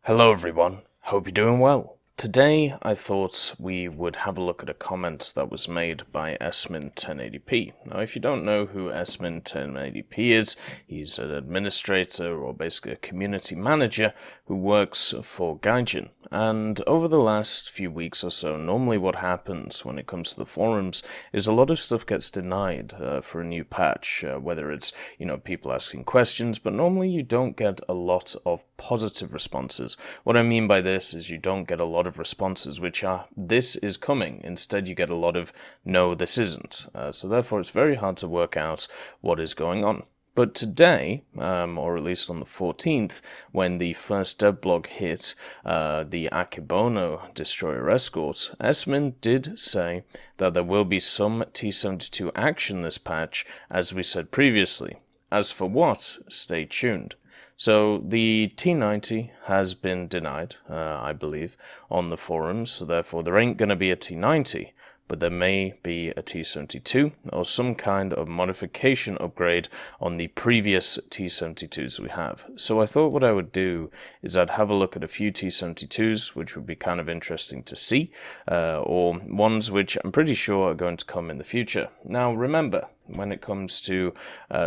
Hello everyone, hope you're doing well. Today I thought we would have a look at a comment that was made by Esmin 1080p. Now if you don't know who Esmin 1080p is, he's an administrator or basically a community manager who works for Gaijin. And over the last few weeks or so, normally what happens when it comes to the forums is a lot of stuff gets denied for a new patch, whether it's, people asking questions, but normally you don't get a lot of positive responses. What I mean by this is you don't get a lot of responses which are, this is coming. Instead, you get a lot of, no, this isn't. So therefore, it's very hard to work out what is going on. But today, or at least on the 14th, when the first devblog hit the Akebono destroyer escort, Esmin did say that there will be some T-72 action this patch, as we said previously. As for what, stay tuned. So the T-90 has been denied, I believe, on the forums, so therefore there ain't going to be a T-90. But there may be a T-72 or some kind of modification upgrade on the previous T-72s we have. So I thought what I would do is I'd have a look at a few T-72s, which would be kind of interesting to see, or ones which I'm pretty sure are going to come in the future. Now remember, when it comes to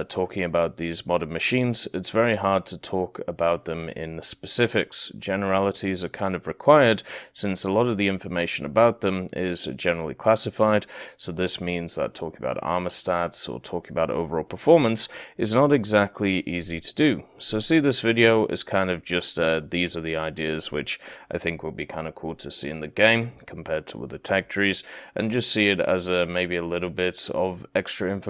talking about these modern machines, it's very hard to talk about them in specifics. Generalities are kind of required since a lot of the information about them is generally classified, so this means that talking about armor stats or talking about overall performance is not exactly easy to do. So see this video as kind of just these are the ideas which I think will be kind of cool to see in the game compared to other tech trees, and just see it as maybe a little bit of extra information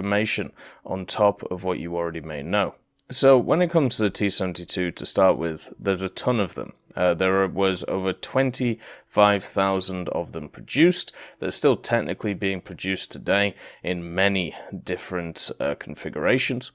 on top of what you already may know. So when it comes to the T-72 to start with, there's a ton of them. There was over 25,000 of them produced. They're still technically being produced today in many different configurations.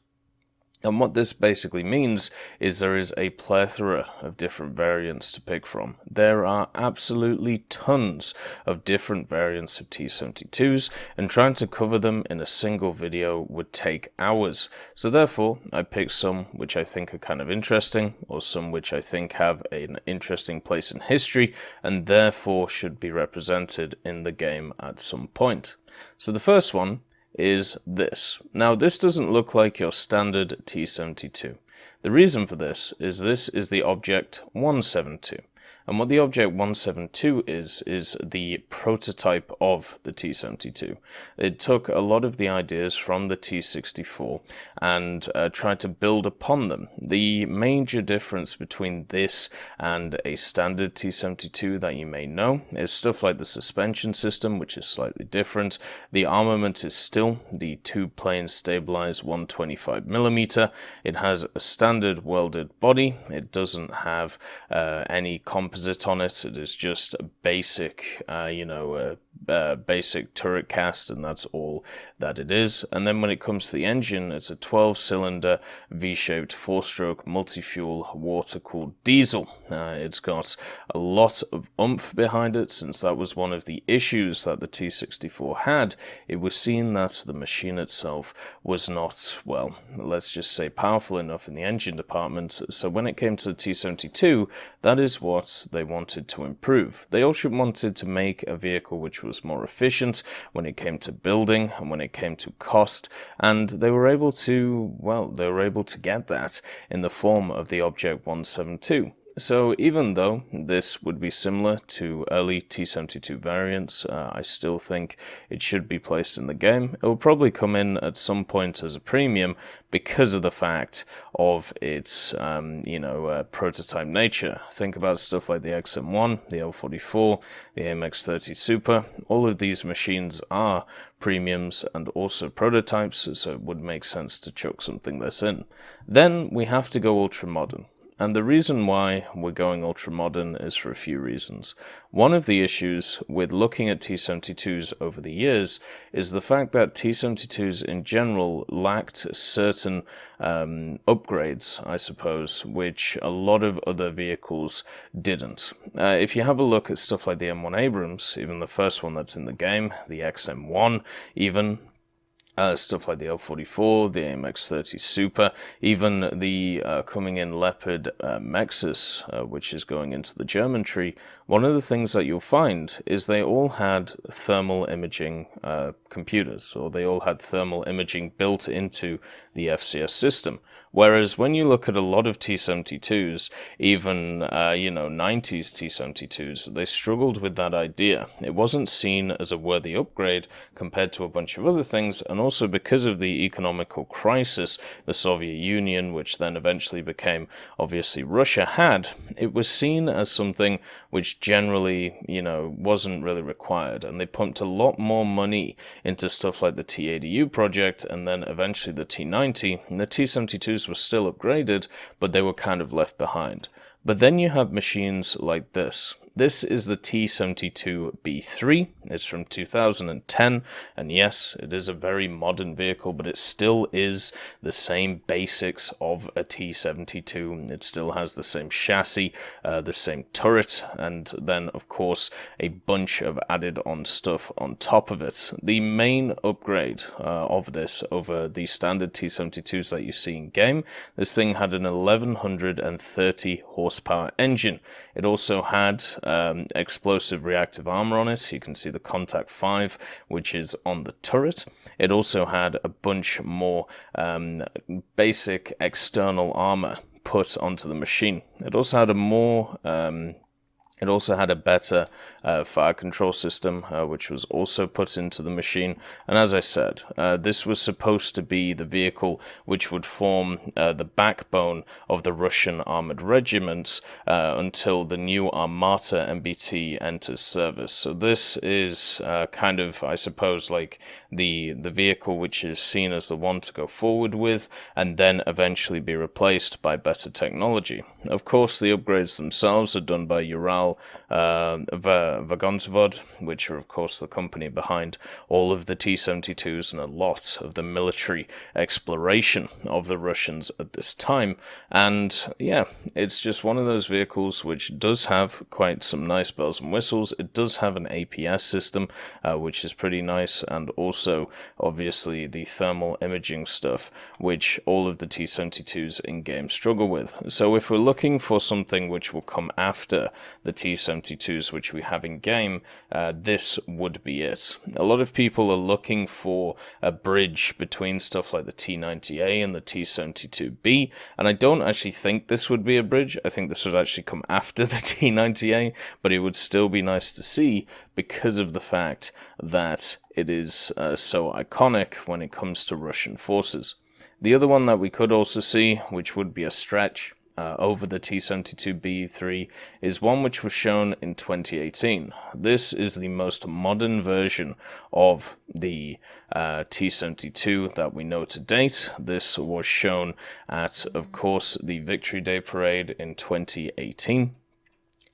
And what this basically means is there is a plethora of different variants to pick from. There are absolutely tons of different variants of T-72s, and trying to cover them in a single video would take hours. So therefore, I picked some which I think are kind of interesting, or some which I think have an interesting place in history, and therefore should be represented in the game at some point. So the first one is this. Now this doesn't look like your standard T-72. The reason for this is the Object 172. And what the Object 172 is the prototype of the T-72. It took a lot of the ideas from the T-64 and tried to build upon them. The major difference between this and a standard T-72 that you may know is stuff like the suspension system, which is slightly different. The armament is still the two-plane stabilized 125mm. It has a standard welded body. It doesn't have any composite on it. It is just a basic, basic turret cast, and that's all that it is. And then when it comes to the engine, it's a 12-cylinder V-shaped 4-stroke multi-fuel water-cooled diesel. It's got a lot of oomph behind it, since that was one of the issues that the T-64 had. It was seen that the machine itself was not, well, let's just say powerful enough in the engine department. So when it came to the T-72, that is what they wanted to improve. They also wanted to make a vehicle which was more efficient when it came to building and when it came to cost, and they were able to, well, they were able to get that in the form of the Object 172. So even though this would be similar to early T-72 variants, I still think it should be placed in the game. It will probably come in at some point as a premium because of the fact of its, prototype nature. Think about stuff like the XM1, the L44, the AMX30 Super. All of these machines are premiums and also prototypes, so it would make sense to chuck something this in. Then we have to go ultra modern. And the reason why we're going ultra-modern is for a few reasons. One of the issues with looking at T-72s over the years is the fact that T-72s in general lacked certain upgrades, I suppose, which a lot of other vehicles didn't. If you have a look at stuff like the M1 Abrams, even the first one that's in the game, the XM1 even, Stuff like the L-44, the AMX-30 Super, even the coming in Leopard Mexus, which is going into the German tree. One of the things that you'll find is they all had thermal imaging computers, or they all had thermal imaging built into the FCS system. Whereas when you look at a lot of T-72s, even, 90s T-72s, they struggled with that idea. It wasn't seen as a worthy upgrade compared to a bunch of other things, and also because of the economical crisis the Soviet Union, which then eventually became, obviously, Russia, had, it was seen as something which generally, wasn't really required. And they pumped a lot more money into stuff like the T-80U project, and then eventually the T-90, and the T-72s were still upgraded, but they were kind of left behind. But then you have machines like this. This is the T-72 B3. It's from 2010, and yes, it is a very modern vehicle, but it still is the same basics of a T-72. It still has the same chassis, the same turret, and then, of course, a bunch of added-on stuff on top of it. The main upgrade of this over the standard T-72s that you see in-game, this thing had an 1130 horsepower engine. It also had explosive reactive armor on it. You can see the Contact 5, which is on the turret. It also had a bunch more basic external armor put onto the machine. It also had a better fire control system, which was also put into the machine. And as I said, this was supposed to be the vehicle which would form the backbone of the Russian armored regiments until the new Armata MBT enters service. So this is kind of, I suppose, like the vehicle which is seen as the one to go forward with, and then eventually be replaced by better technology. Of course, the upgrades themselves are done by Ural Vagonzavod, which are of course the company behind all of the T-72s and a lot of the military exploration of the Russians at this time. And yeah, it's just one of those vehicles which does have quite some nice bells and whistles. It does have an APS system, which is pretty nice, and also obviously the thermal imaging stuff, which all of the T-72s in-game struggle with. So if we're looking for something which will come after the T-72s which we have in game, this would be it. A lot of people are looking for a bridge between stuff like the T-90A and the T-72B, and I don't actually think this would be a bridge. I think this would actually come after the T-90A, but it would still be nice to see because of the fact that it is so iconic when it comes to Russian forces. The other one that we could also see, which would be a stretch over the T-72B3, is one which was shown in 2018. This is the most modern version of the T-72 that we know to date. This was shown at, of course, the Victory Day Parade in 2018.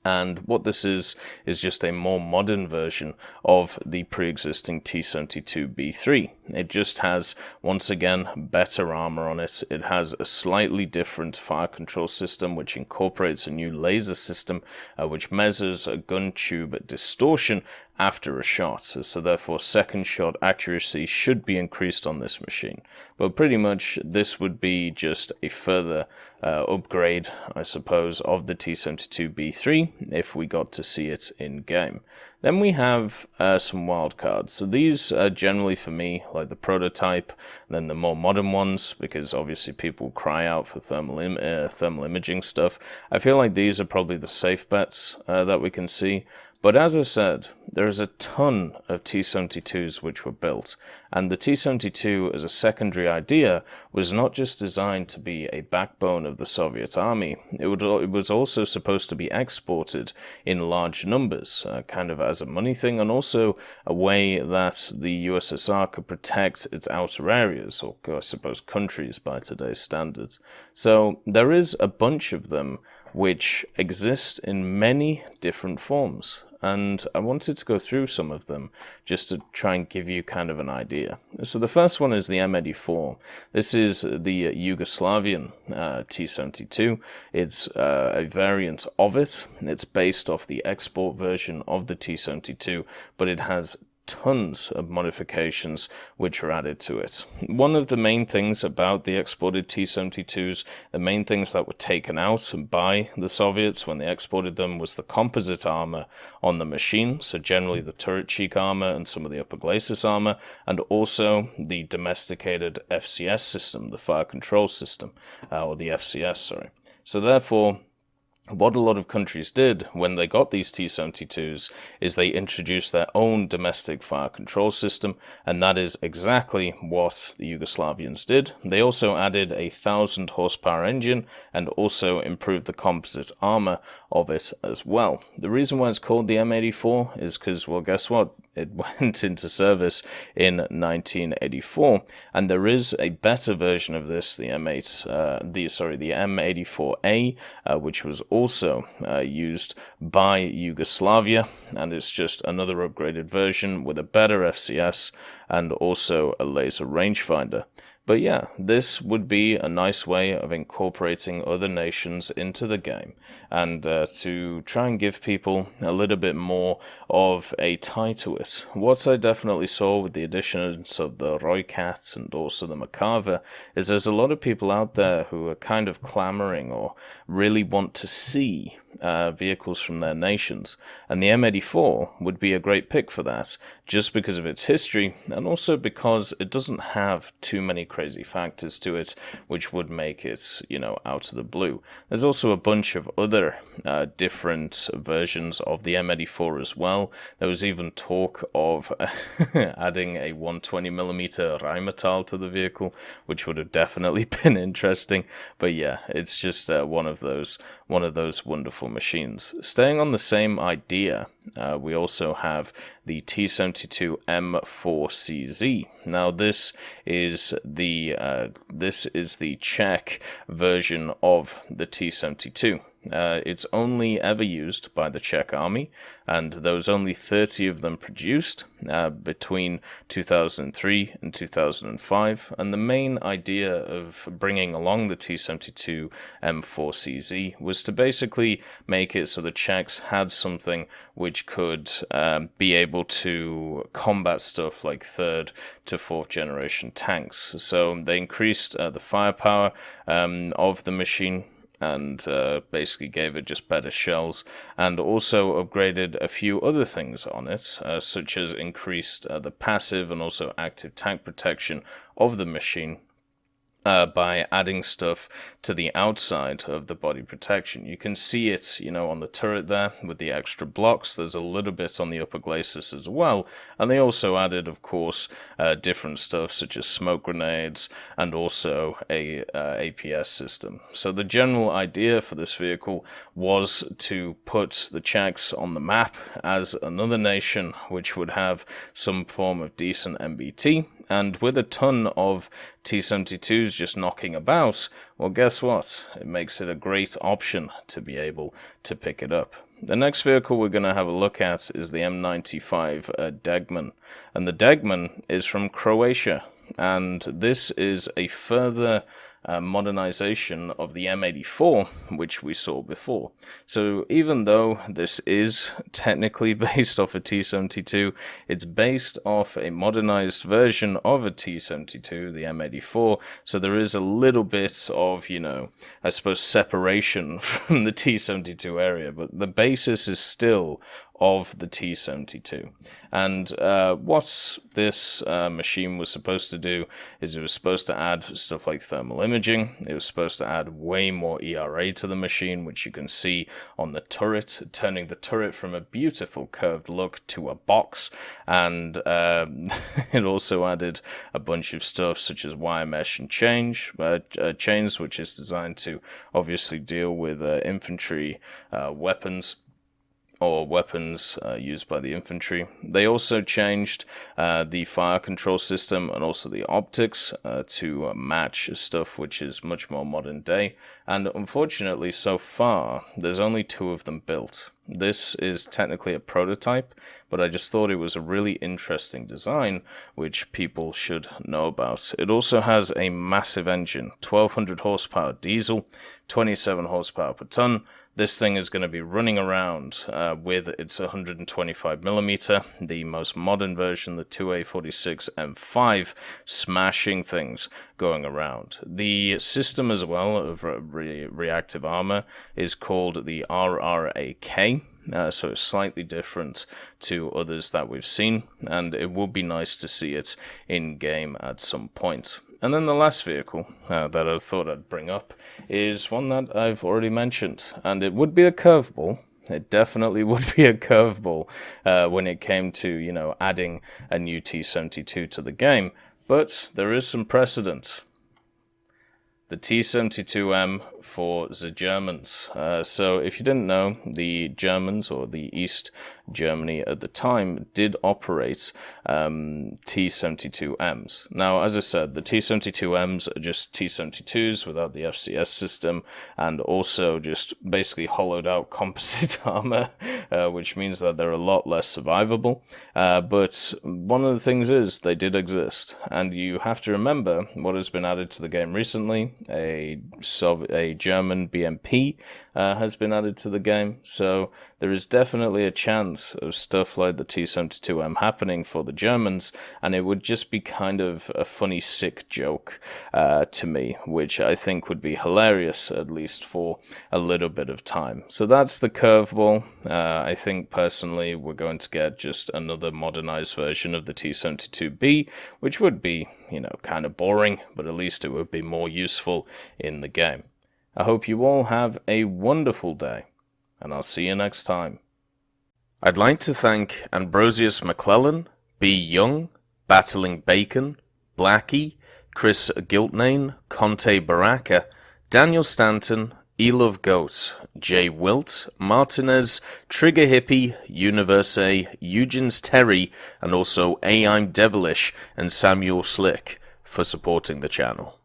And what this is just a more modern version of the pre-existing T-72B3. It just has, once again, better armor on it. It has a slightly different fire control system, which incorporates a new laser system, which measures a gun tube distortion after a shot. So therefore, second shot accuracy should be increased on this machine. But pretty much, this would be just a further upgrade, I suppose, of the T-72B3 if we got to see it in-game. Then we have some wildcards. So these are generally, for me, like the prototype, then the more modern ones, because obviously people cry out for thermal imaging stuff. I feel like these are probably the safe bets that we can see. But as I said, there is a ton of T-72s which were built, and the T-72 as a secondary idea was not just designed to be a backbone of the Soviet army, it was also supposed to be exported in large numbers, kind of as a money thing, and also a way that the USSR could protect its outer areas, or I suppose countries by today's standards. So there is a bunch of them which exist in many different forms. And I wanted to go through some of them just to try and give you kind of an idea. So the first one is the M-84. This is the Yugoslavian T-72. It's a variant of it. It's based off the export version of the T-72, but it has tons of modifications which were added to it. One of the main things about the exported T-72s, the main things that were taken out by the Soviets when they exported them, was the composite armor on the machine, so generally the turret cheek armor and some of the upper glacis armor, and also the domesticated FCS system, the fire control system, or the FCS, sorry. So therefore, what a lot of countries did when they got these T-72s is they introduced their own domestic fire control system, and that is exactly what the Yugoslavians did. They also added a 1,000 horsepower engine and also improved the composite armor of it as well. The reason why it's called the M-84 is because, well, guess what? It went into service in 1984, and there is a better version of this, the M-84A, which was also used by Yugoslavia, and it's just another upgraded version with a better FCS and also a laser rangefinder. But yeah, this would be a nice way of incorporating other nations into the game, and to try and give people a little bit more of a tie to it. What I definitely saw with the additions of the Roycat and also the Makava is there's a lot of people out there who are kind of clamoring or really want to see vehicles from their nations, and the M-84 would be a great pick for that, just because of its history, and also because it doesn't have too many crazy factors to it, which would make it, you know, out of the blue. There's also a bunch of other different versions of the M-84 as well. There was even talk of adding a 120mm Rheinmetall to the vehicle, which would have definitely been interesting, but yeah, it's just one of those wonderful machines. Staying on the same idea, we also have the T-72 M4CZ. Now this is the Czech version of the T-72. It's only ever used by the Czech army, and there was only 30 of them produced between 2003 and 2005, and the main idea of bringing along the T-72 M4CZ was to basically make it so the Czechs had something which could be able to combat stuff like 3rd to 4th generation tanks. So they increased the firepower of the machine, and basically gave it just better shells, and also upgraded a few other things on it, such as increased the passive and also active tank protection of the machine, by adding stuff to the outside of the body protection. You can see it, you know, on the turret there with the extra blocks. There's a little bit on the upper glacis as well, and they also added, of course, different stuff such as smoke grenades and also a APS system. So the general idea for this vehicle was to put the Czechs on the map as another nation which would have some form of decent MBT. And with a ton of T-72s just knocking about, well, guess what? It makes it a great option to be able to pick it up. The next vehicle we're going to have a look at is the M95 Degman. And the Degman is from Croatia, and this is a further modernization of the M-84, which we saw before. So even though this is technically based off a T-72, it's based off a modernized version of a T-72, the M-84, so there is a little bit of, you know, I suppose separation from the T-72 area, but the basis is still of the T-72. And what this machine was supposed to do is it was supposed to add stuff like thermal imaging. It was supposed to add way more ERA to the machine, which you can see on the turret, turning the turret from a beautiful curved look to a box. And it also added a bunch of stuff such as wire mesh and chains, which is designed to obviously deal with infantry weapons, or weapons used by the infantry. They also changed the fire control system and also the optics to match stuff which is much more modern day. And unfortunately, so far, there's only 2 of them built. This is technically a prototype, but I just thought it was a really interesting design, which people should know about. It also has a massive engine, 1200 horsepower diesel, 27 horsepower per ton, This thing is going to be running around with its 125mm, the most modern version, the 2A46 M5, smashing things going around. The system as well of reactive armor is called the RRAK. So it's slightly different to others that we've seen, and it would be nice to see it in-game at some point. And then the last vehicle that I thought I'd bring up is one that I've already mentioned, and it would be a curveball. It definitely would be a curveball when it came to, you know, adding a new T-72 to the game, but there is some precedent. The T-72M for the Germans. So if you didn't know, the Germans, or the East Germany at the time, did operate T-72Ms. Now, as I said, the T-72Ms are just T-72s without the FCS system, and also just basically hollowed out composite armor, which means that they're a lot less survivable. But one of the things is, they did exist, and you have to remember what has been added to the game recently. A German BMP has been added to the game, so there is definitely a chance of stuff like the T-72M happening for the Germans, and it would just be kind of a funny, sick joke to me, which I think would be hilarious, at least for a little bit of time. So that's the curveball. I think personally we're going to get just another modernized version of the T-72B, which would be, you know, kind of boring, but at least it would be more useful in the game. I hope you all have a wonderful day, and I'll see you next time. I'd like to thank Ambrosius McClellan, B. Young, Battling Bacon, Blackie, Chris Giltnane, Conte Baraka, Daniel Stanton, Elove Goat, Jay Wilt, Martinez, Trigger Hippie, Universe, Eugens Terry, and also I'm Devilish and Samuel Slick for supporting the channel.